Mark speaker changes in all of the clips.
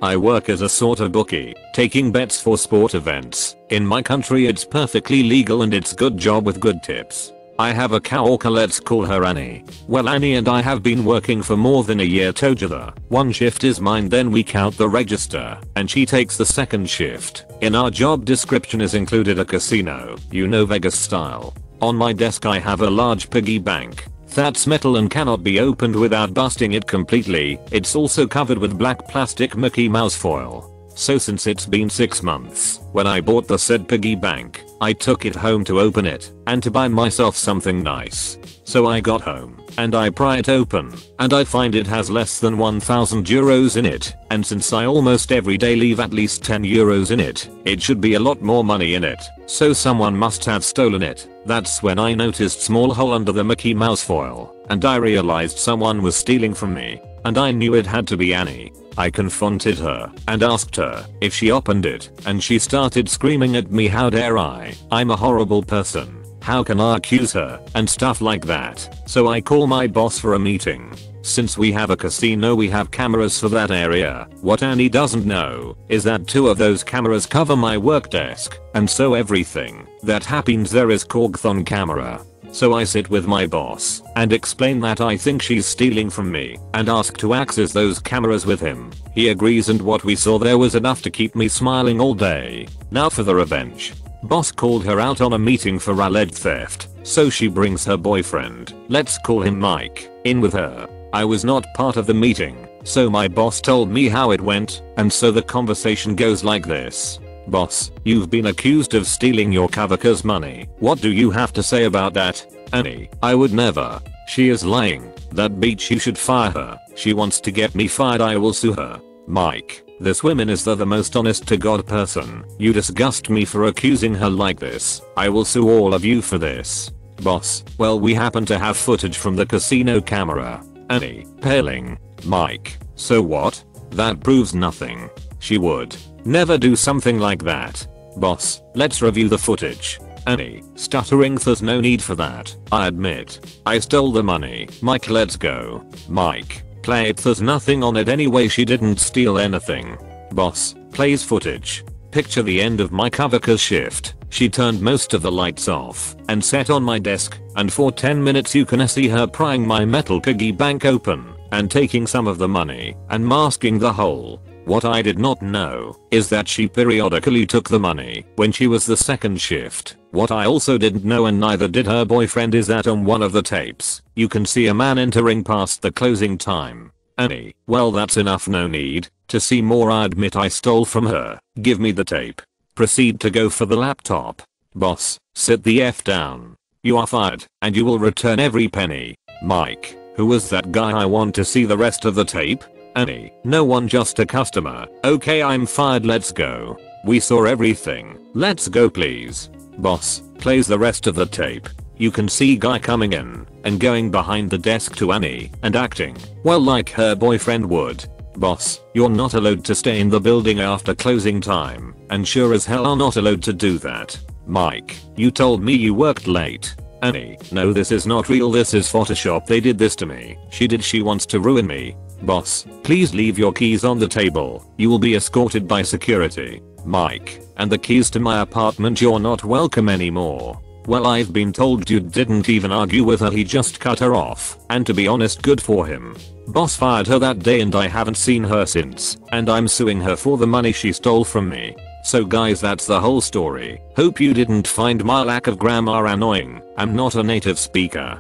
Speaker 1: I work as a sort of bookie, taking bets for sport events. In my country it's perfectly legal and it's good job with good tips. I have a coworker, let's call her Annie. Well, Annie and I have been working for more than a year together. One shift is mine, then we count the register, and she takes the second shift. In our job description is included a casino, you know, Vegas style. On my desk I have a large piggy bank. That's metal and cannot be opened without busting it completely. It's also covered with black plastic Mickey Mouse foil. So since it's been 6 months, when I bought the said piggy bank, I took it home to open it and to buy myself something nice. So I got home and I pry it open and I find it has less than 1,000 euros in it, and since I almost every day leave at least 10 euros in it, it should be a lot more money in it. So someone must have stolen it. That's when I noticed small hole under the Mickey Mouse foil and I realized someone was stealing from me, and I knew it had to be Annie. I confronted her and asked her if she opened it, and she started screaming at me, how dare I? I'm a horrible person. How can I accuse her? And stuff like that. So I call my boss for a meeting. Since we have a casino we have cameras for that area. What Annie doesn't know is that 2 of those cameras cover my work desk, and so everything that happens there is caught on camera. So I sit with my boss and explain that I think she's stealing from me and ask to access those cameras with him. He agrees, and what we saw there was enough to keep me smiling all day. Now for the revenge. Boss called her out on a meeting for alleged theft, so she brings her boyfriend, let's call him Mike, in with her. I was not part of the meeting, so my boss told me how it went, and so the conversation goes like this. Boss, you've been accused of stealing your coworker's money. What do you have to say about that? Annie, I would never. She is lying. That bitch, you should fire her. She wants to get me fired, I will sue her. Mike, this woman is the most honest to God person. You disgust me for accusing her like this. I will sue all of you for this. Boss, well, we happen to have footage from the casino camera. Annie, paling. Mike, so what? That proves nothing. She would never do something like that. Boss, let's review the footage. Annie, stuttering, there's no need for that. I admit. I stole the money. Mike, let's go. Mike, play it, there's nothing on it anyway, she didn't steal anything. Boss, plays footage. Picture the end of my coworker's shift. She turned most of the lights off and sat on my desk, and for 10 minutes you can see her prying my metal piggy bank open and taking some of the money and masking the hole. What I did not know is that she periodically took the money when she was the second shift. What I also didn't know, and neither did her boyfriend, is that on one of the tapes, you can see a man entering past the closing time. Annie, well, that's enough, no need to see more. I admit I stole from her. Give me the tape. Proceed to go for the laptop. Boss, sit the F down. You are fired, and you will return every penny. Mike, who was that guy? I want to see the rest of the tape. Annie, no one, just a customer. Okay, I'm fired, let's go. We saw everything. Let's go please. Boss, plays the rest of the tape. You can see guy coming in and going behind the desk to Annie and acting, well, like her boyfriend would. Boss, you're not allowed to stay in the building after closing time, and sure as hell are not allowed to do that. Mike, you told me you worked late. Annie, no, this is not real, this is Photoshop, they did this to me. She wants to ruin me. Boss, please leave your keys on the table. You will be escorted by security. Mike, and the keys to my apartment, you're not welcome anymore. Well, I've been told dude didn't even argue with her, he just cut her off, and to be honest, good for him. Boss fired her that day and I haven't seen her since, and I'm suing her for the money she stole from me. So guys, that's the whole story. Hope you didn't find my lack of grammar annoying. I'm not a native speaker.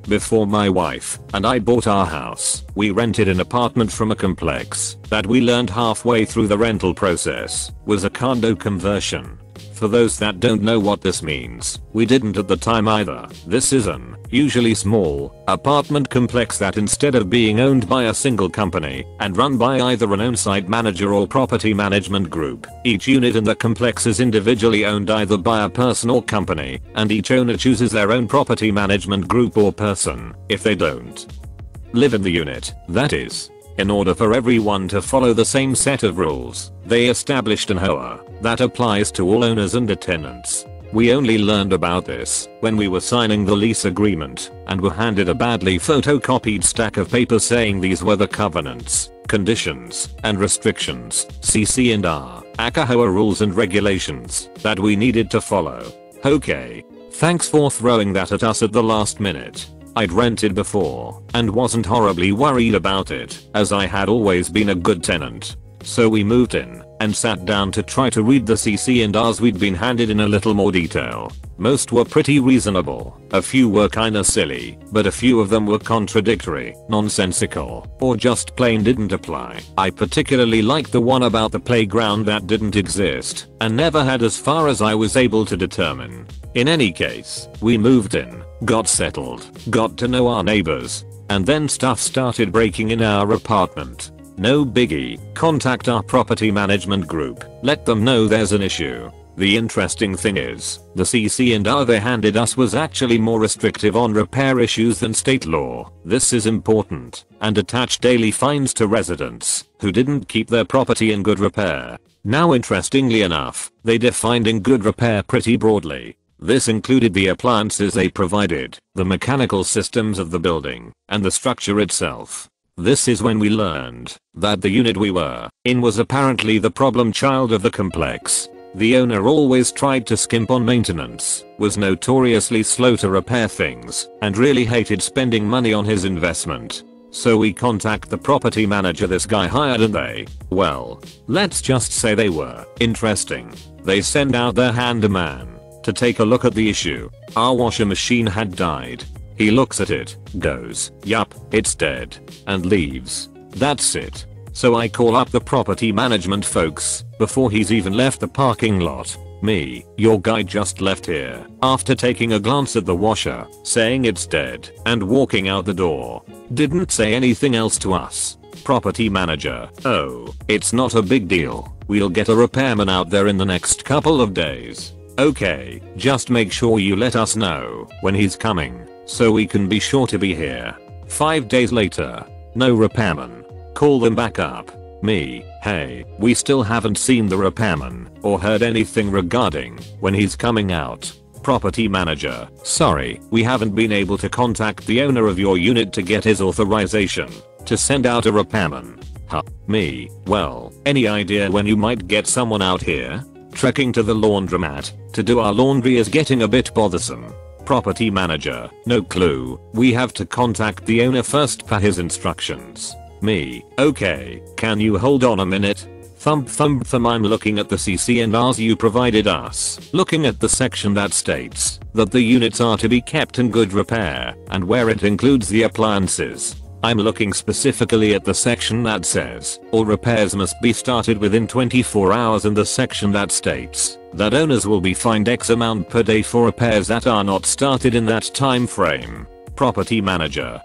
Speaker 1: Before my wife and I bought our house, we rented an apartment from a complex that we learned halfway through the rental process was a condo conversion. For those that don't know what this means, we didn't at the time either. This is an usually small apartment complex that, instead of being owned by a single company and run by either an on-site manager or property management group, each unit in the complex is individually owned either by a person or company, and each owner chooses their own property management group or person if they don't live in the unit, that is. In order for everyone to follow the same set of rules, they established an HOA that applies to all owners and tenants. We only learned about this when we were signing the lease agreement and were handed a badly photocopied stack of paper saying these were the covenants, conditions, and restrictions, CC&R, ACAHOA rules and regulations that we needed to follow. Okay. Thanks for throwing that at us at the last minute. I'd rented before and wasn't horribly worried about it as I had always been a good tenant. So we moved in and sat down to try to read the CC&Rs we'd been handed in a little more detail. Most were pretty reasonable, a few were kinda silly, but a few of them were contradictory, nonsensical, or just plain didn't apply. I particularly liked the one about the playground that didn't exist and never had as far as I was able to determine. In any case, we moved in, got settled, got to know our neighbors, and then stuff started breaking in our apartment. No biggie, contact our property management group, let them know there's an issue. The interesting thing is, the CC&R they handed us was actually more restrictive on repair issues than state law. This is important, and attached daily fines to residents who didn't keep their property in good repair. Now interestingly enough, they defined in good repair pretty broadly. This included the appliances they provided, the mechanical systems of the building, and the structure itself. This is when we learned that the unit we were in was apparently the problem child of the complex. The owner always tried to skimp on maintenance, was notoriously slow to repair things, and really hated spending money on his investment. So we contact the property manager this guy hired and they, well, let's just say they were interesting. They send out their handyman to take a look at the issue. Our washer machine had died. He looks at it, goes, yup, it's dead, and leaves. That's it. So I call up the property management folks before he's even left the parking lot. Me, your guy just left here after taking a glance at the washer, saying it's dead, and walking out the door. Didn't say anything else to us. Property manager, oh, it's not a big deal. We'll get a repairman out there in the next couple of days. Okay, just make sure you let us know when he's coming, so we can be sure to be here. 5 days later, no repairman. Call them back up. Me, hey, we still haven't seen the repairman or heard anything regarding when he's coming out. Property manager, sorry, we haven't been able to contact the owner of your unit to get his authorization to send out a repairman. Huh, me, well, any idea when you might get someone out here? Trekking to the laundromat to do our laundry is getting a bit bothersome. Property manager, no clue, we have to contact the owner first per his instructions. Me, okay, can you hold on a minute? Thump I'm looking at the CC&Rs you provided us, looking at the section that states that the units are to be kept in good repair and where it includes the appliances. I'm looking specifically at the section that says all repairs must be started within 24 hours and the section that states that owners will be fined X amount per day for repairs that are not started in that time frame. Property manager,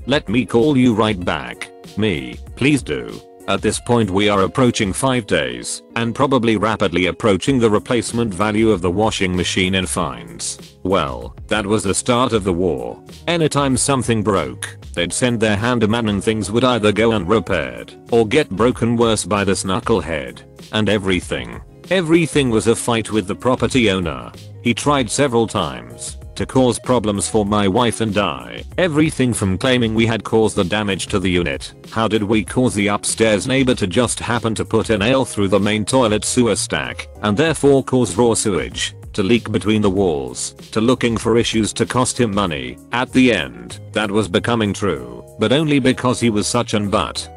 Speaker 1: let me call you right back. Me, please do. At this point we are approaching 5 days and probably rapidly approaching the replacement value of the washing machine in fines. Well, that was the start of the war. Anytime something broke, they'd send their handyman and things would either go unrepaired or get broken worse by this knucklehead. And everything was a fight with the property owner. He tried several times to cause problems for my wife and I. Everything from claiming we had caused the damage to the unit. How did we cause the upstairs neighbor to just happen to put a nail through the main toilet sewer stack and therefore cause raw sewage to leak between the walls, to looking for issues to cost him money. At the end, that was becoming true, but only because he was such an butt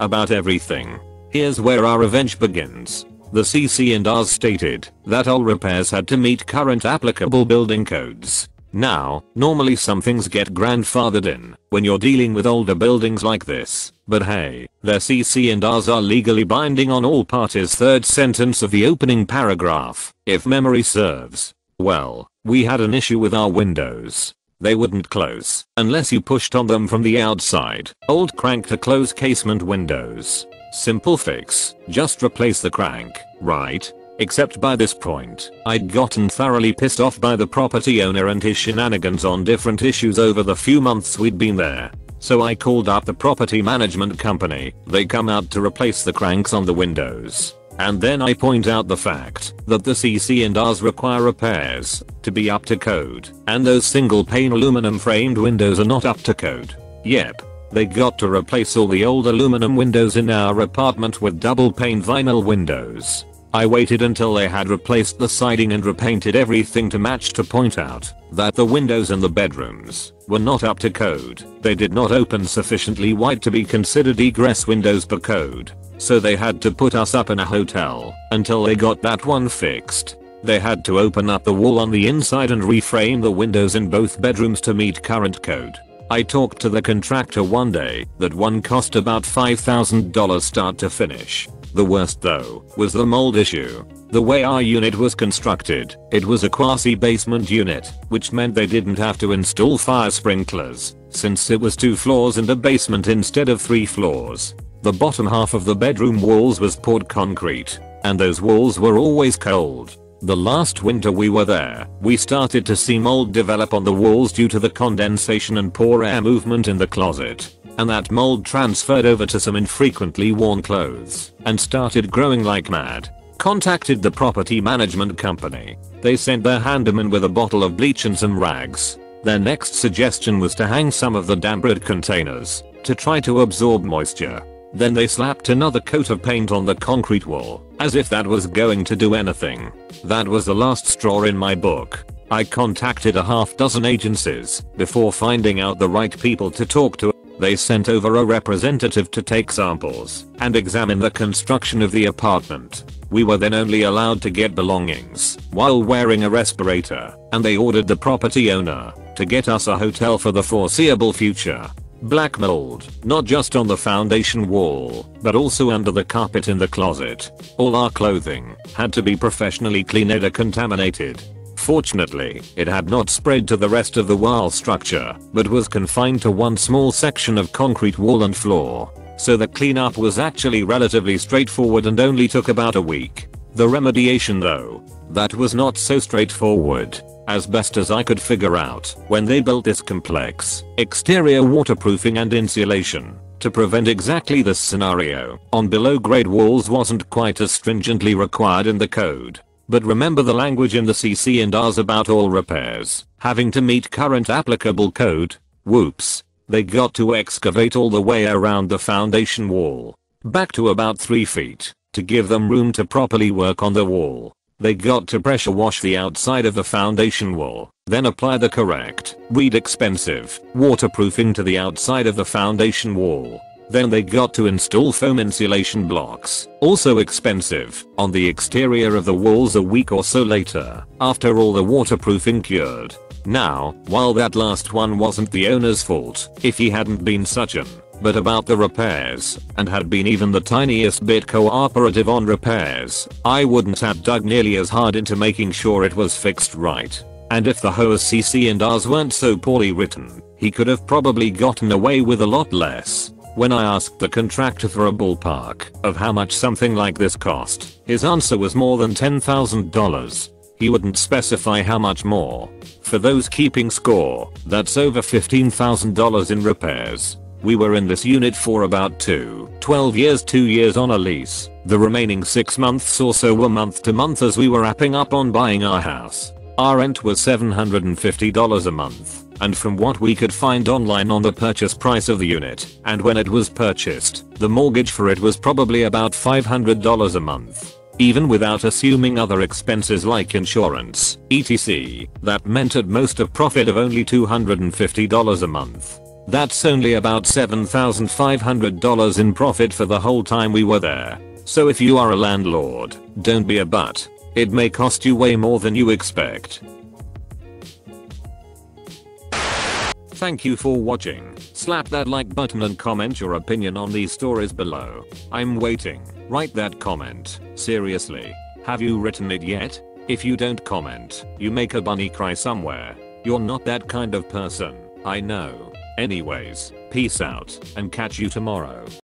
Speaker 1: about everything. Here's where our revenge begins. The CC&Rs stated that all repairs had to meet current applicable building codes. Now, normally some things get grandfathered in when you're dealing with older buildings like this, but hey, their CC&Rs are legally binding on all parties. Third sentence of the opening paragraph, if memory serves. Well, we had an issue with our windows. They wouldn't close unless you pushed on them from the outside. Old crank to close casement windows. Simple fix, just replace the crank, right? Except by this point, I'd gotten thoroughly pissed off by the property owner and his shenanigans on different issues over the few months we'd been there. So I called up the property management company. They come out to replace the cranks on the windows. And then I point out the fact that the CC&Rs require repairs to be up to code, and those single pane aluminum framed windows are not up to code. Yep. They got to replace all the old aluminum windows in our apartment with double pane vinyl windows. I waited until they had replaced the siding and repainted everything to match to point out that the windows in the bedrooms were not up to code. They did not open sufficiently wide to be considered egress windows per code. So they had to put us up in a hotel until they got that one fixed. They had to open up the wall on the inside and reframe the windows in both bedrooms to meet current code. I talked to the contractor one day. That one cost about $5,000 start to finish. The worst though was the mold issue. The way our unit was constructed, it was a quasi-basement unit, which meant they didn't have to install fire sprinklers, since it was 2 floors and a basement instead of 3 floors. The bottom half of the bedroom walls was poured concrete, and those walls were always cold. The last winter we were there, we started to see mold develop on the walls due to the condensation and poor air movement in the closet. And that mold transferred over to some infrequently worn clothes and started growing like mad. Contacted the property management company. They sent their handyman with a bottle of bleach and some rags. Their next suggestion was to hang some of the damp-rid containers to try to absorb moisture. Then they slapped another coat of paint on the concrete wall, as if that was going to do anything. That was the last straw in my book. I contacted a half-dozen agencies before finding out the right people to talk to. They sent over a representative to take samples and examine the construction of the apartment. We were then only allowed to get belongings while wearing a respirator, and they ordered the property owner to get us a hotel for the foreseeable future. Black mold, not just on the foundation wall, but also under the carpet in the closet. All our clothing had to be professionally cleaned or contaminated. Fortunately, it had not spread to the rest of the wall structure, but was confined to one small section of concrete wall and floor. So the cleanup was actually relatively straightforward and only took about a week. The remediation though, that was not so straightforward. As best as I could figure out, when they built this complex exterior waterproofing and insulation to prevent exactly this scenario on below grade walls wasn't quite as stringently required in the code. But remember the language in the CC&Rs about all repairs having to meet current applicable code? Whoops. They got to excavate all the way around the foundation wall, back to about 3 feet, to give them room to properly work on the wall. They got to pressure wash the outside of the foundation wall, then apply the correct, expensive, waterproofing to the outside of the foundation wall. Then they got to install foam insulation blocks, also expensive, on the exterior of the walls a week or so later, after all the waterproofing cured. Now, while that last one wasn't the owner's fault, if he hadn't been such an but about the repairs, and had been even the tiniest bit cooperative on repairs, I wouldn't have dug nearly as hard into making sure it was fixed right. And if the hose CC&Rs weren't so poorly written, he could have probably gotten away with a lot less. When I asked the contractor for a ballpark of how much something like this cost, his answer was more than $10,000. He wouldn't specify how much more. For those keeping score, that's over $15,000 in repairs. We were in this unit for about 12 years, 2 years on a lease. The remaining 6 months or so were month to month as we were wrapping up on buying our house. Our rent was $750 a month, and from what we could find online on the purchase price of the unit, and when it was purchased, the mortgage for it was probably about $500 a month. Even without assuming other expenses like insurance, etc., that meant at most a profit of only $250 a month. That's only about $7,500 in profit for the whole time we were there. So if you are a landlord, don't be a butt. It may cost you way more than you expect. Thank you for watching. Slap that like button and comment your opinion on these stories below. I'm waiting. Write that comment. Seriously. Have you written it yet? If you don't comment, you make a bunny cry somewhere. You're not that kind of person. I know. Anyways, peace out and catch you tomorrow.